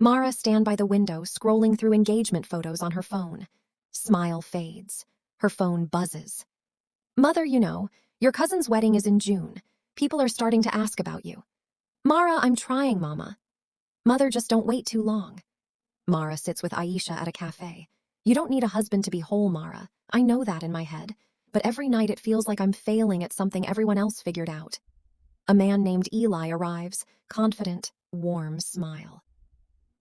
Mara stands by the window, scrolling through engagement photos on her phone. Smile fades. Her phone buzzes. Mother, your cousin's wedding is in June. People are starting to ask about you. Mara, I'm trying, Mama. Mother, just don't wait too long. Mara sits with Aisha at a cafe. You don't need a husband to be whole, Mara. I know that in my head. But every night it feels like I'm failing at something everyone else figured out. A man named Eli arrives, confident, warm smile.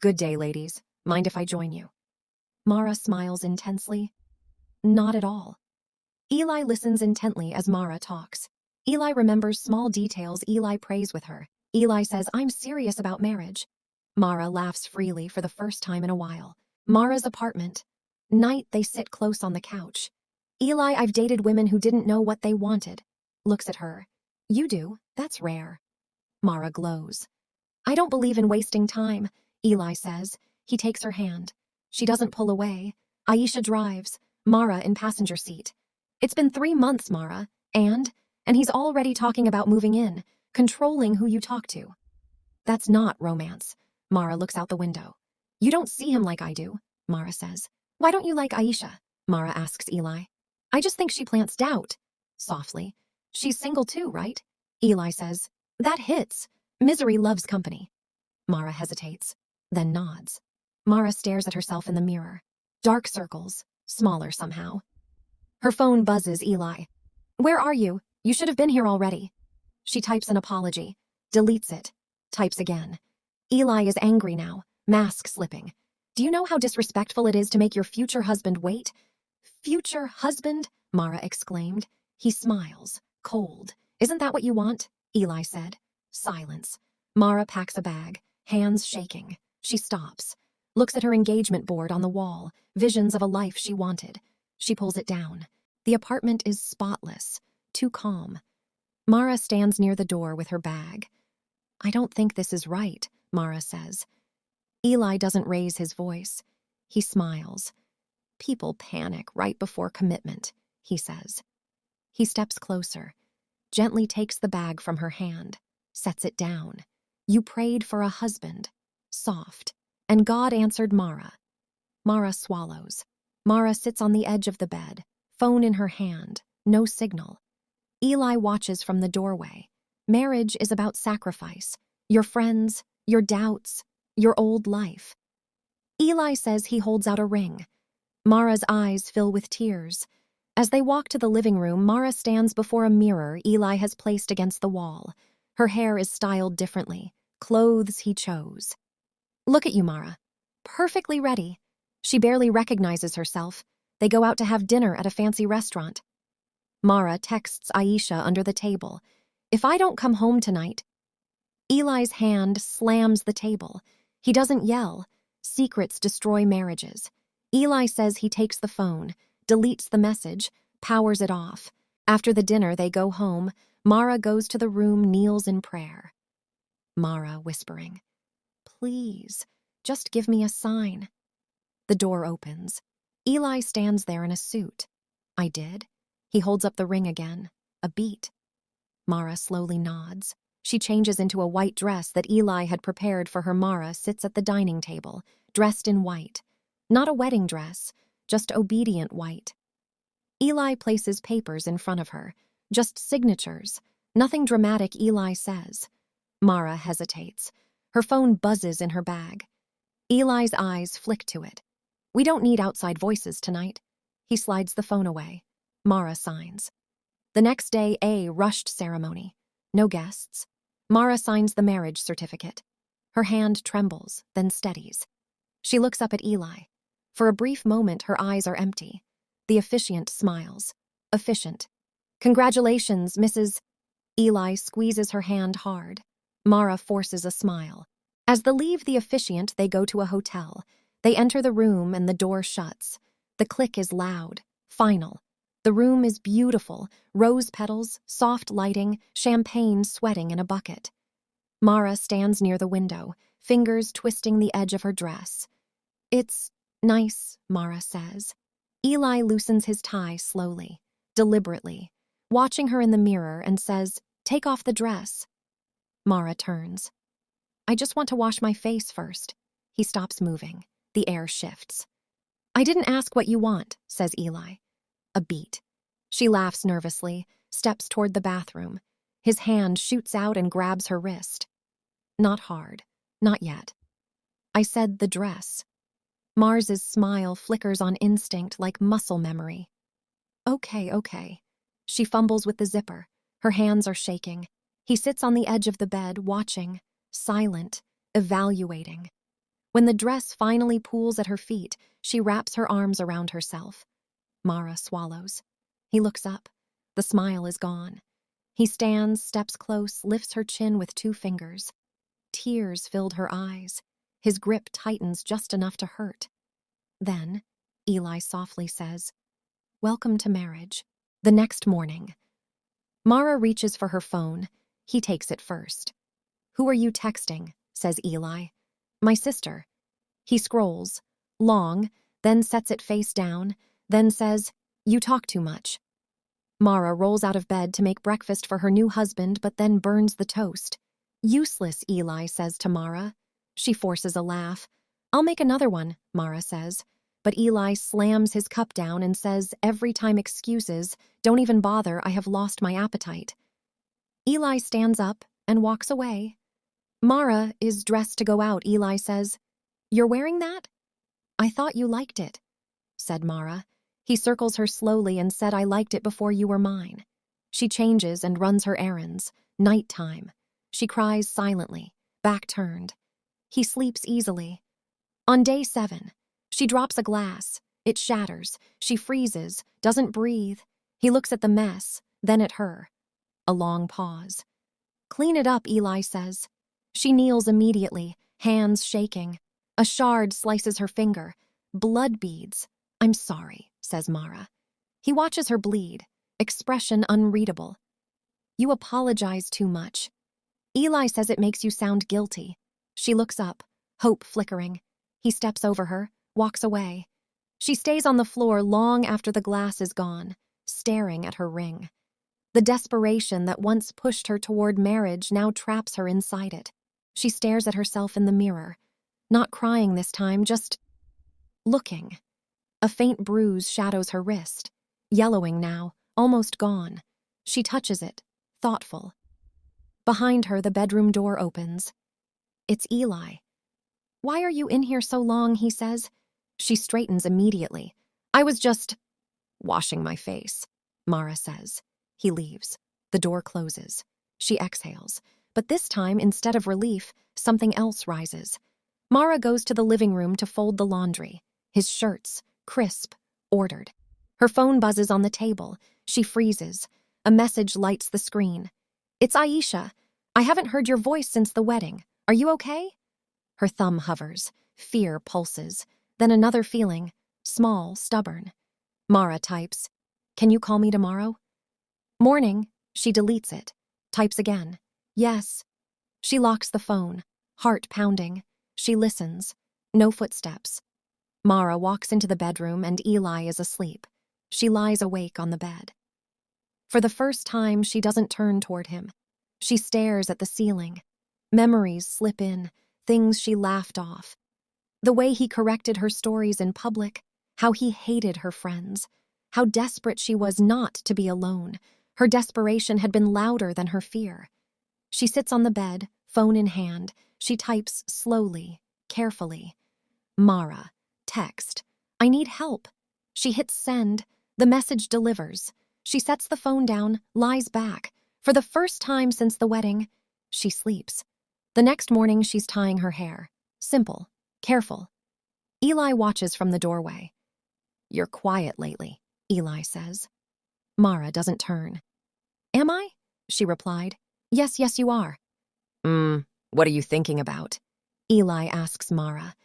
Good day, ladies. Mind if I join you? Mara smiles intensely. Not at all. Eli listens intently as Mara talks. Eli remembers small details. Eli prays with her. Eli says, I'm serious about marriage. Mara laughs freely for the first time in a while. Mara's apartment. Night, they sit close on the couch. Eli, I've dated women who didn't know what they wanted. Looks at her. You do. That's rare. Mara glows. I don't believe in wasting time, Eli says. He takes her hand. She doesn't pull away. Aisha drives, Mara in passenger seat. It's been 3 months, Mara, and he's already talking about moving in, controlling who you talk to. That's not romance. Mara looks out the window. You don't see him like I do, Mara says. Why don't you like Aisha? Mara asks Eli. I just think she plants doubt. Softly. She's single too, right? Eli says. That hits. Misery loves company. Mara hesitates, then nods. Mara stares at herself in the mirror. Dark circles, smaller somehow. Her phone buzzes. Eli. Where are you? You should have been here already. She types an apology, deletes it, types again. Eli is angry now, mask slipping. Do you know how disrespectful it is to make your future husband wait? Future husband? Mara exclaimed. He smiles, cold. Isn't that what you want? Eli said. Silence. Mara packs a bag, hands shaking. She stops, looks at her engagement board on the wall, visions of a life she wanted. She pulls it down. The apartment is spotless, too calm. Mara stands near the door with her bag. I don't think this is right, Mara says. Eli doesn't raise his voice. He smiles. People panic right before commitment, he says. He steps closer, gently takes the bag from her hand, sets it down. You prayed for a husband. Soft. And God answered Mara. Mara swallows. Mara sits on the edge of the bed, phone in her hand, no signal. Eli watches from the doorway. Marriage is about sacrifice. Your friends, your doubts, your old life. Eli says he holds out a ring. Mara's eyes fill with tears. As they walk to the living room, Mara stands before a mirror Eli has placed against the wall. Her hair is styled differently, clothes he chose. Look at you, Mara. Perfectly ready. She barely recognizes herself. They go out to have dinner at a fancy restaurant. Mara texts Aisha under the table. If I don't come home tonight... Eli's hand slams the table. He doesn't yell. Secrets destroy marriages. Eli says he takes the phone, deletes the message, powers it off. After the dinner, they go home. Mara goes to the room, kneels in prayer. Mara whispering, Please, just give me a sign. The door opens. Eli stands there in a suit. I did. He holds up the ring again. A beat. Mara slowly nods. She changes into a white dress that Eli had prepared for her. Mara sits at the dining table, dressed in white. Not a wedding dress, just obedient white. Eli places papers in front of her, just signatures. Nothing dramatic, Eli says. Mara hesitates. Her phone buzzes in her bag. Eli's eyes flick to it. We don't need outside voices tonight. He slides the phone away. Mara signs. The next day, a rushed ceremony. No guests. Mara signs the marriage certificate. Her hand trembles, then steadies. She looks up at Eli. For a brief moment, her eyes are empty. The officiant smiles. Efficient. Congratulations, Mrs. Eli squeezes her hand hard. Mara forces a smile. As they leave the officiant, they go to a hotel. They enter the room and the door shuts. The click is loud, final. The room is beautiful, rose petals, soft lighting, champagne sweating in a bucket. Mara stands near the window, fingers twisting the edge of her dress. It's nice, Mara says. Eli loosens his tie slowly, deliberately, watching her in the mirror and says, Take off the dress. Mara turns. I just want to wash my face first. He stops moving. The air shifts. I didn't ask what you want, says Eli. A beat. She laughs nervously, steps toward the bathroom. His hand shoots out and grabs her wrist. Not hard. Not yet. I said the dress. Mars's smile flickers on instinct like muscle memory. Okay. She fumbles with the zipper. Her hands are shaking. He sits on the edge of the bed, watching, silent, evaluating. When the dress finally pools at her feet, she wraps her arms around herself. Mara swallows. He looks up. The smile is gone. He stands, steps close, lifts her chin with 2 fingers. Tears filled her eyes. His grip tightens just enough to hurt. Then, Eli softly says, "Welcome to marriage." The next morning, Mara reaches for her phone. He takes it first. "Who are you texting?" says Eli. "My sister." He scrolls, long, then sets it face down, then says, "You talk too much." Mara rolls out of bed to make breakfast for her new husband, but then burns the toast. "Useless," Eli says to Mara. She forces a laugh. "I'll make another one," Mara says. But Eli slams his cup down and says, "Every time excuses, don't even bother, I have lost my appetite." Eli stands up and walks away. Mara is dressed to go out. Eli says, "You're wearing that?" "I thought you liked it," said Mara. He circles her slowly and said, "I liked it before you were mine." She changes and runs her errands. Nighttime. She cries silently, back turned. He sleeps easily. On day 7, she drops a glass. It shatters. She freezes, doesn't breathe. He looks at the mess, then at her. A long pause. "Clean it up," Eli says. She kneels immediately, hands shaking. A shard slices her finger. Blood beads. "I'm sorry," says Mara. He watches her bleed, expression unreadable. "You apologize too much." Eli says it makes you sound guilty. She looks up, hope flickering. He steps over her, walks away. She stays on the floor long after the glass is gone, staring at her ring. The desperation that once pushed her toward marriage now traps her inside it. She stares at herself in the mirror, not crying this time, just looking. A faint bruise shadows her wrist, yellowing now, almost gone. She touches it, thoughtful. Behind her, the bedroom door opens. It's Eli. "Why are you in here so long?" he says. She straightens immediately. "I was just washing my face," Mara says. He leaves. The door closes. She exhales. But this time, instead of relief, something else rises. Mara goes to the living room to fold the laundry. His shirts, crisp, ordered. Her phone buzzes on the table. She freezes. A message lights the screen. "It's Aisha. I haven't heard your voice since the wedding. Are you okay?" Her thumb hovers. Fear pulses. Then another feeling, small, stubborn. Mara types, "Can you call me tomorrow?" Morning. She deletes it. Types again. "Yes." She locks the phone, heart pounding. She listens. No footsteps. Mara walks into the bedroom and Eli is asleep. She lies awake on the bed. For the first time, she doesn't turn toward him. She stares at the ceiling. Memories slip in, things she laughed off. The way he corrected her stories in public, how he hated her friends, how desperate she was not to be alone. Her desperation had been louder than her fear. She sits on the bed, phone in hand. She types slowly, carefully. "Mara, text. I need help." She hits send. The message delivers. She sets the phone down, lies back. For the first time since the wedding, she sleeps. The next morning, she's tying her hair. Simple, careful. Eli watches from the doorway. "You're quiet lately," Eli says. Mara doesn't turn. "Am I?" she replied. Yes, you are." What are you thinking about?" Eli asks Mara.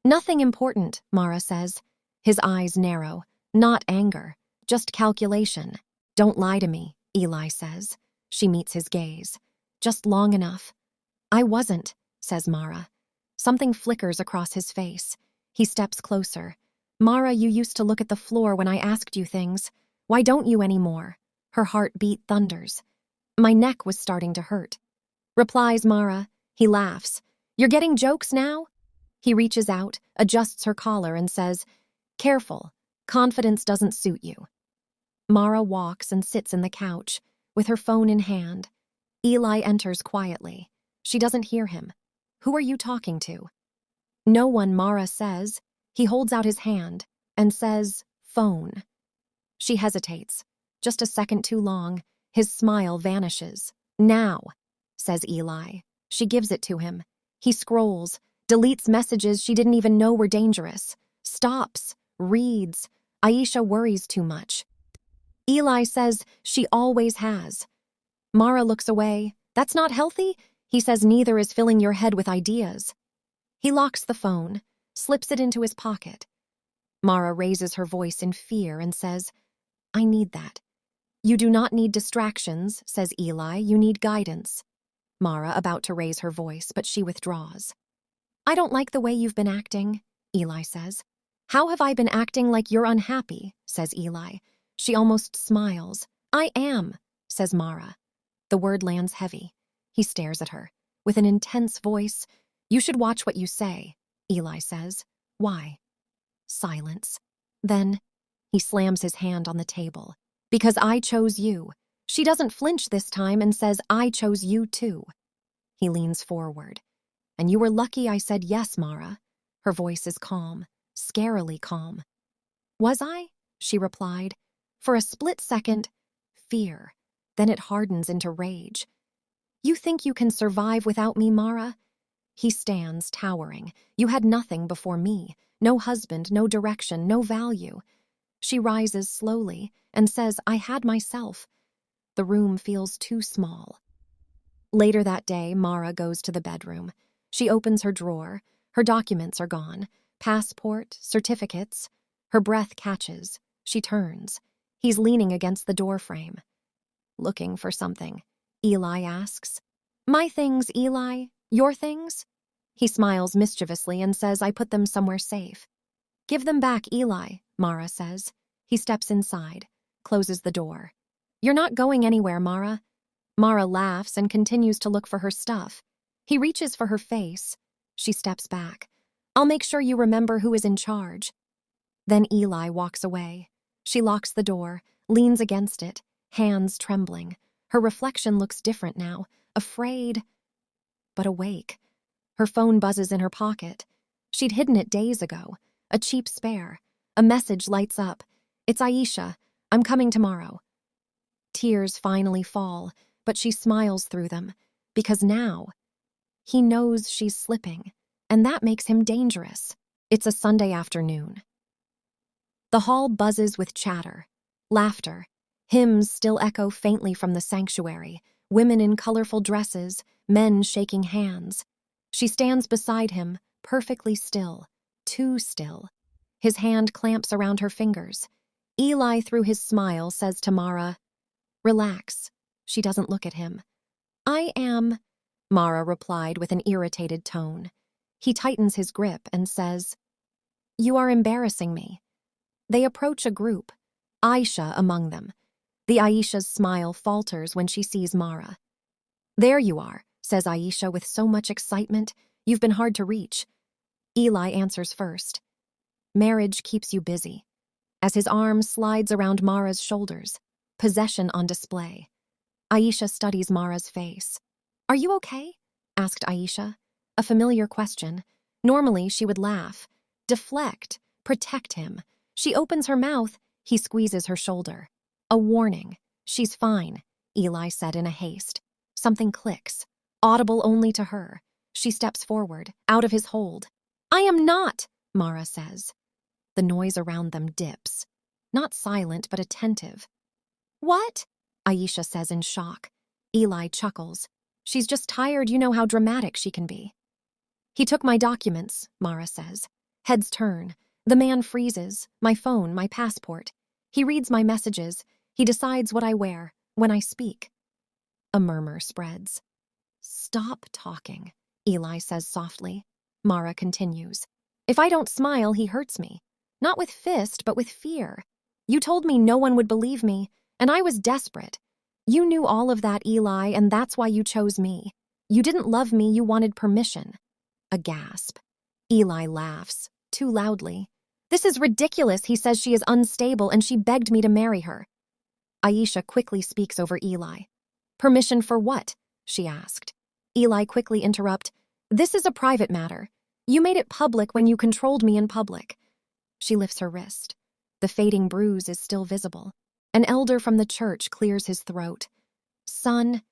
"Nothing important," Mara says. His eyes narrow. Not anger, just calculation. "Don't lie to me," Eli says. She meets his gaze. "Just long enough." "I wasn't," says Mara. Something flickers across his face. He steps closer. "Mara, you used to look at the floor when I asked you things. Why don't you anymore?" Her heartbeat thunders. "My neck was starting to hurt." Replies Mara. He laughs. "You're getting jokes now?" He reaches out, adjusts her collar, and says, "Careful, confidence doesn't suit you." Mara walks and sits in the couch, with her phone in hand. Eli enters quietly. She doesn't hear him. "Who are you talking to?" "No one," Mara says. He holds out his hand and says, "Phone." She hesitates. Just a second too long. His smile vanishes. "Now," says Eli. She gives it to him. He scrolls, deletes messages she didn't even know were dangerous, stops, reads. Aisha worries too much. Eli says she always has. Mara looks away. "That's not healthy?" He says neither is filling your head with ideas. He locks the phone, slips it into his pocket. Mara raises her voice in fear and says, "I need that." "You do not need distractions," says Eli. "You need guidance." Mara about to raise her voice, but she withdraws. "I don't like the way you've been acting," Eli says. "How have I been acting like you're unhappy?" says Eli. She almost smiles. "I am," says Mara. The word lands heavy. He stares at her. With an intense voice, "You should watch what you say," Eli says. "Why?" Silence. Then, he slams his hand on the table. "Because I chose you." She doesn't flinch this time and says, "I chose you too." He leans forward. "And you were lucky I said yes, Mara." Her voice is calm, scarily calm. "Was I?" she replied. For a split second, fear. Then it hardens into rage. "You think you can survive without me, Mara?" He stands, towering. "You had nothing before me. No husband, no direction, no value." She rises slowly and says, "I had myself." The room feels too small. Later that day, Mara goes to the bedroom. She opens her drawer. Her documents are gone. Passport, certificates. Her breath catches. She turns. He's leaning against the doorframe. "Looking for something?" Eli asks. "My things, Eli? Your things?" He smiles mischievously and says, "I put them somewhere safe." "Give them back, Eli," Mara says. He steps inside, closes the door. "You're not going anywhere, Mara." Mara laughs and continues to look for her stuff. He reaches for her face. She steps back. "I'll make sure you remember who is in charge." Then Eli walks away. She locks the door, leans against it, hands trembling. Her reflection looks different now, afraid, but awake. Her phone buzzes in her pocket. She'd hidden it days ago, a cheap spare. A message lights up. "It's Aisha. I'm coming tomorrow." Tears finally fall, but she smiles through them, because now he knows she's slipping, and that makes him dangerous. It's a Sunday afternoon. The hall buzzes with chatter, laughter. Hymns still echo faintly from the sanctuary, women in colorful dresses, men shaking hands. She stands beside him, perfectly still, too still. His hand clamps around her fingers. Eli, through his smile, says to Mara, "Relax." She doesn't look at him. "I am," Mara replied with an irritated tone. He tightens his grip and says, "You are embarrassing me." They approach a group, Aisha among them. The Aisha's smile falters when she sees Mara. "There you are," says Aisha with so much excitement. "You've been hard to reach." Eli answers first. "Marriage keeps you busy." As his arm slides around Mara's shoulders, possession on display. Aisha studies Mara's face. "Are you okay?" asked Aisha. A familiar question. Normally she would laugh, deflect, protect him. She opens her mouth, he squeezes her shoulder. A warning. "She's fine," Eli said in a haste. Something clicks, audible only to her. She steps forward, out of his hold. "I am not," Mara says. The noise around them dips. Not silent, but attentive. "What?" Aisha says in shock. Eli chuckles. "She's just tired. You know how dramatic she can be." "He took my documents," Mara says. Heads turn. The man freezes. My phone, my passport. He reads my messages. He decides what I wear, when I speak. A murmur spreads. "Stop talking," Eli says softly. Mara continues. "If I don't smile, he hurts me. Not with fist, but with fear. You told me no one would believe me, and I was desperate. You knew all of that, Eli, and that's why you chose me. You didn't love me, you wanted permission." A gasp. Eli laughs, too loudly. This is ridiculous. He says she is unstable and she begged me to marry her. Aisha quickly speaks over Eli. Permission for what? She asked. Eli quickly interrupts. This is a private matter. You made it public when you controlled me in public. She lifts her wrist. The fading bruise is still visible. An elder from the church clears his throat. Son,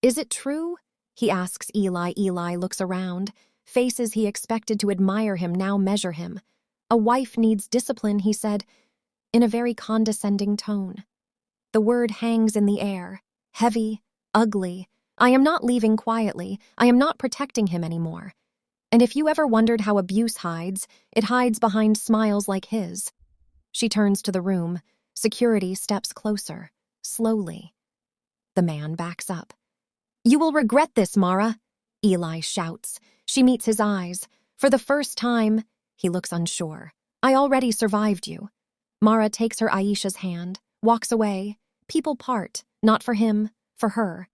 is it true? He asks Eli. Eli looks around. Faces he expected to admire him now measure him. A wife needs discipline, he said, in a very condescending tone. The word hangs in the air, heavy, ugly. I am not leaving quietly. I am not protecting him anymore. And if you ever wondered how abuse hides, it hides behind smiles like his. She turns to the room. Security steps closer, slowly. The man backs up. You will regret this, Mara, Eli shouts. She meets his eyes. For the first time, he looks unsure. I already survived you. Mara takes her Aisha's hand, walks away. People part, not for him, for her.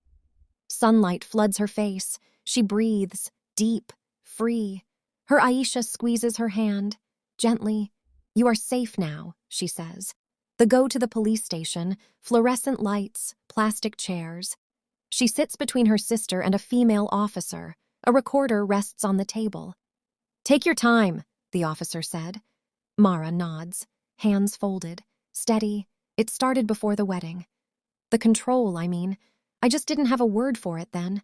Sunlight floods her face. She breathes, deep, free. Her Aisha squeezes her hand, gently. You are safe now, she says. They go to the police station, fluorescent lights, plastic chairs. She sits between her sister and a female officer. A recorder rests on the table. Take your time, the officer said. Mara nods, hands folded, steady. It started before the wedding. The control, I mean. I just didn't have a word for it then.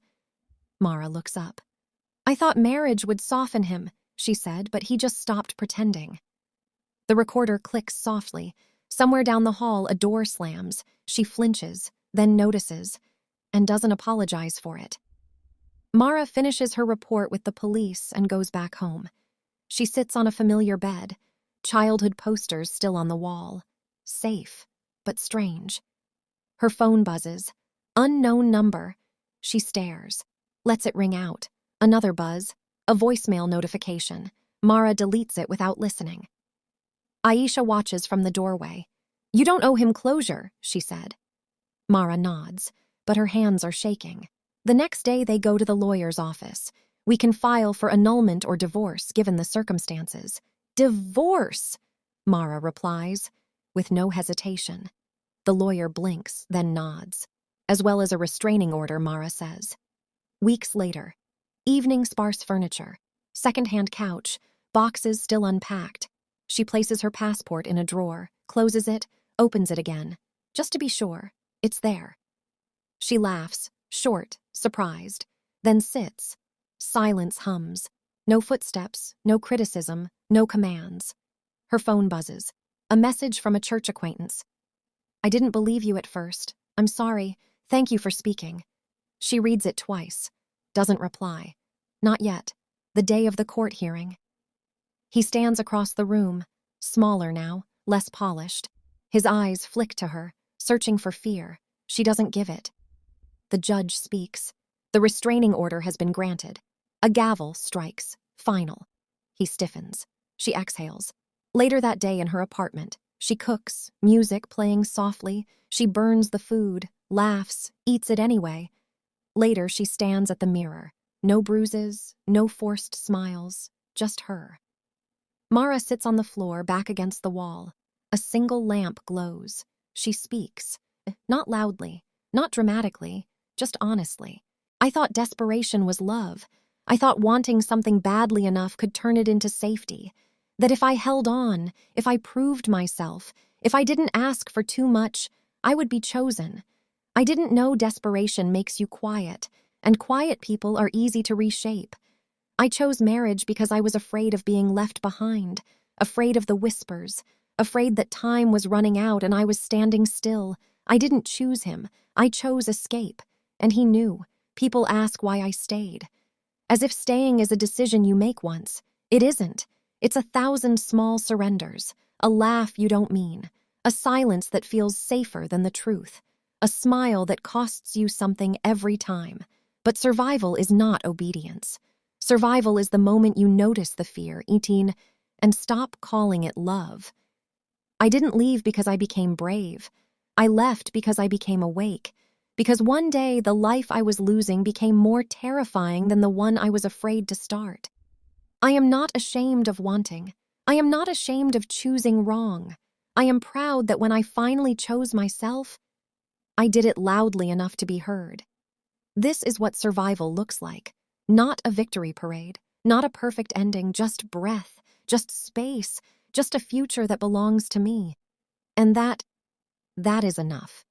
Mara looks up. I thought marriage would soften him, she said, but he just stopped pretending. The recorder clicks softly. Somewhere down the hall, a door slams. She flinches, then notices, and doesn't apologize for it. Mara finishes her report with the police and goes back home. She sits on a familiar bed, childhood posters still on the wall. Safe, but strange. Her phone buzzes. Unknown number. She stares. Lets it ring out. Another buzz. A voicemail notification. Mara deletes it without listening. Aisha watches from the doorway. You don't owe him closure, she said. Mara nods, but her hands are shaking. The next day they go to the lawyer's office. We can file for annulment or divorce, given the circumstances. Divorce, Mara replies, with no hesitation. The lawyer blinks, then nods. As well as a restraining order, Mara says. Weeks later. Evening sparse furniture. Second-hand couch. Boxes still unpacked. She places her passport in a drawer, closes it, opens it again. Just to be sure, it's there. She laughs, short, surprised, then sits. Silence hums. No footsteps, no criticism, no commands. Her phone buzzes. A message from a church acquaintance. I didn't believe you at first. I'm sorry. Thank you for speaking. She reads it twice. Doesn't reply. Not yet. The day of the court hearing. He stands across the room, smaller now, less polished. His eyes flick to her, searching for fear. She doesn't give it. The judge speaks. The restraining order has been granted. A gavel strikes. Final. He stiffens. She exhales. Later that day in her apartment, she cooks, music playing softly. She burns the food, laughs, eats it anyway. Later she stands at the mirror. No bruises, no forced smiles, just her. Mara sits on the floor, back against the wall. A single lamp glows. She speaks. Not loudly, not dramatically, just honestly. I thought desperation was love. I thought wanting something badly enough could turn it into safety. That if I held on, if I proved myself, if I didn't ask for too much, I would be chosen. I didn't know desperation makes you quiet, and quiet people are easy to reshape. I chose marriage because I was afraid of being left behind, afraid of the whispers, afraid that time was running out and I was standing still. I didn't choose him. I chose escape. And he knew. People ask why I stayed. As if staying is a decision you make once. It isn't. It's 1,000 small surrenders, a laugh you don't mean, a silence that feels safer than the truth, a smile that costs you something every time. But survival is not obedience. Survival is the moment you notice the fear eating and stop calling it love. I didn't leave because I became brave. I left because I became awake, because one day the life I was losing became more terrifying than the one I was afraid to start. I am not ashamed of wanting. I am not ashamed of choosing wrong. I am proud that when I finally chose myself, I did it loudly enough to be heard. This is what survival looks like. Not a victory parade, not a perfect ending, just breath, just space, just a future that belongs to me. And that is enough.